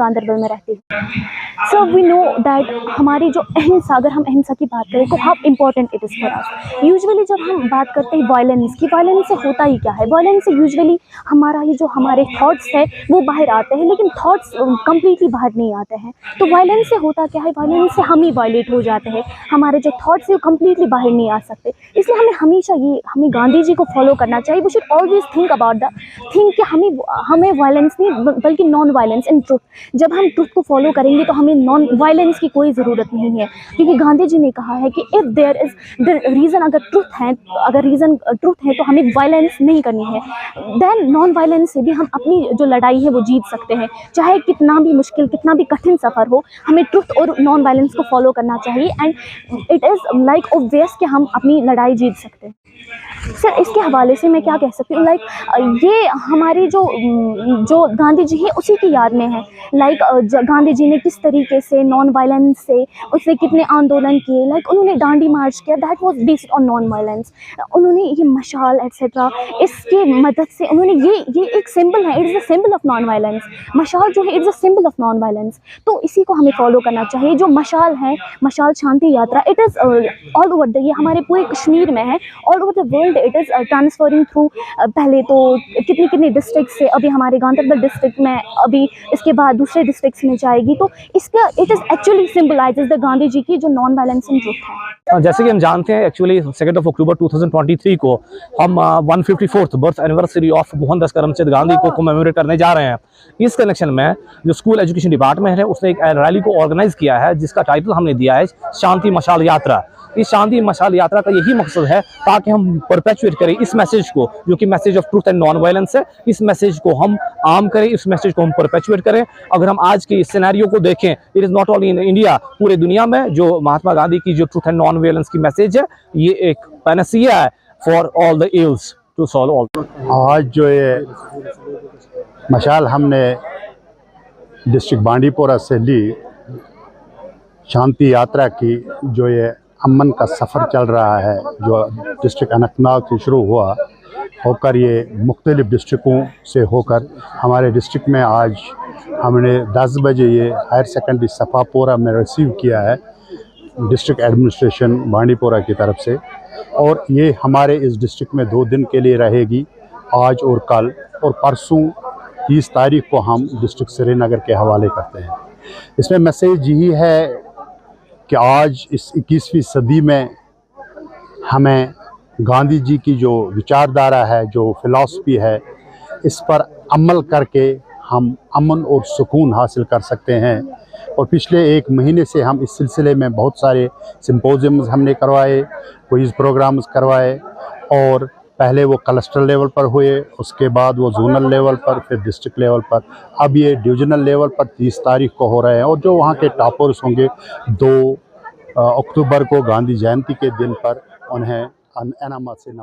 गांदरबल में रहती हूँ। सो वी नो दैट हमारी जो अहिंसा, अगर हम अहिंसा की बात करें तो how important it is for us. Usually जब हम बात करते हैं वायलेंस की, वायलेंस से होता ही क्या है? वायलेंस से यूजुअली हमारा ये जो हमारे थॉट्स है वो बाहर आते हैं, लेकिन थॉट्स कम्प्लीटली बाहर नहीं आते हैं। तो वायलेंस से होता क्या है? वायलेंस से हम ही वायलेट हो जाते हैं, हमारे जो थॉट्स है वो कम्प्लीटली बाहर नहीं आ सकते। इसलिए हमें हमेशा हमें गांधी जी को फॉलो करना चाहिए। We should always think about the think कि हमें वायलेंस नहीं बल्कि नॉन वायलेंस इन ट्रुथ। जब हम ट्रुथ को फॉलो करेंगे तो हमें नॉन वायलेंस की कोई ज़रूरत नहीं है, क्योंकि गांधी जी ने कहा है कि if there is the reason, अगर रीज़न ट्रुथ है तो हमें वायलेंस नहीं करनी है। देन नॉन वायलेंस से भी हम अपनी जो लड़ाई है वो जीत सकते हैं, चाहे कितना भी मुश्किल, कितना भी कठिन सफ़र हो। हमें ट्रुथ और नॉन वायलेंस को फॉलो करना चाहिए and it is like obvious कि हम अपनी लड़ाई जीत सकते हैं। सर, इसके हवाले से मैं क्या कह सकती हूँ, लाइक ये हमारी जो गांधी जी है उसी की याद में है। लाइक गांधी जी ने किस तरीके से नॉन वायलेंस से उसने कितने आंदोलन किए, लाइक उन्होंने दांडी मार्च किया, that was based on non violence. उन्होंने ये मशाल एक्सेट्रा, इसके मदद से उन्होंने ये एक सिंबल है, it is a symbol of non violence. मशाल जो है it is a symbol of non violence, तो इसी को हमें फॉलो करना चाहिए। जो मशाल है, मशाल शांति यात्रा, it is all over the, ये हमारे पूरे कश्मीर में है, all over the world it is transferring through. पहले तो कितनी डिस्ट्रिक्ट से, अभी हमारे गांधरबल डिस्ट्रिक्ट में, अभी इसके बाद दूसरे डिस्ट्रिक्ट्स में जाएगी। तो इसका it is actually symbolizes the Gandhi ji की जो नॉन वायलेंस इन ट्रुथ है। जैसे कि हम जानते हैं, एक्चुअली 2 अक्टूबर 2023 को हम 154th birth anniversary of Mohandas Karamchand Gandhi को कमेमोरेट करने जा रहे हैं। इस कनेक्शन में जो स्कूल एजुकेशन डिपार्टमेंट है उसने एक रैली को ऑर्गेनाइज किया है, जिसका टाइटल हमने दिया है शांति मशाल यात्रा। इस शांति मशाल यात्रा का यही मकसद है ताकि हम परपेचुएट करें इस मैसेज को, जो कि message of truth and non violence है। इस मैसेज को हम आम करें, इस मैसेज को हम परपेचुएट करें। अगर हम आज के इस सिनेरियो को देखें, it is not only in India, पूरे दुनिया में जो महात्मा गांधी की जो ट्रूथ एंड नॉन वायलेंस की मैसेज है, ये एक पैनासिया है for all the ills to solve all. आज जो ये मशाल हमने डिस्ट्रिक्ट बांडीपोरा से ली, शांति यात्रा की, जो ये अमन का सफ़र चल रहा है, जो डिस्ट्रिक्ट अनंतनाग से शुरू हुआ होकर ये मुख्तलिफ डिस्ट्रिक्टों से होकर हमारे डिस्ट्रिक्ट में आज हमने 10 बजे ये हायर सेकेंडरी सफापोरा में रिसीव किया है डिस्ट्रिक्ट एडमिनिस्ट्रेशन बांडीपोरा की तरफ से। और ये हमारे इस डिस्ट्रिक्ट में 2 दिन के लिए रहेगी, आज और कल, और परसों 30 तारीख को हम डिस्ट्रिक्ट श्रीनगर के हवाले करते हैं। इसमें मैसेज यही है कि आज इस 21वीं सदी में हमें गांधी जी की जो विचारधारा है, जो फ़िलॉसफी है, इस पर अमल करके हम अमन और सुकून हासिल कर सकते हैं। और पिछले 1 महीने से हम इस सिलसिले में बहुत सारे सिम्पोजियम्स हमने करवाए, क्विज़ प्रोग्राम्स करवाए, और पहले वो क्लस्टर लेवल पर हुए, उसके बाद वो जोनल लेवल पर, फिर डिस्ट्रिक्ट लेवल पर, अब ये डिवीज़नल लेवल पर 30 तारीख को हो रहे हैं। और जो वहाँ के टॉपर्स होंगे 2 अक्टूबर को गांधी जयंती के दिन पर उन्हें इनामात से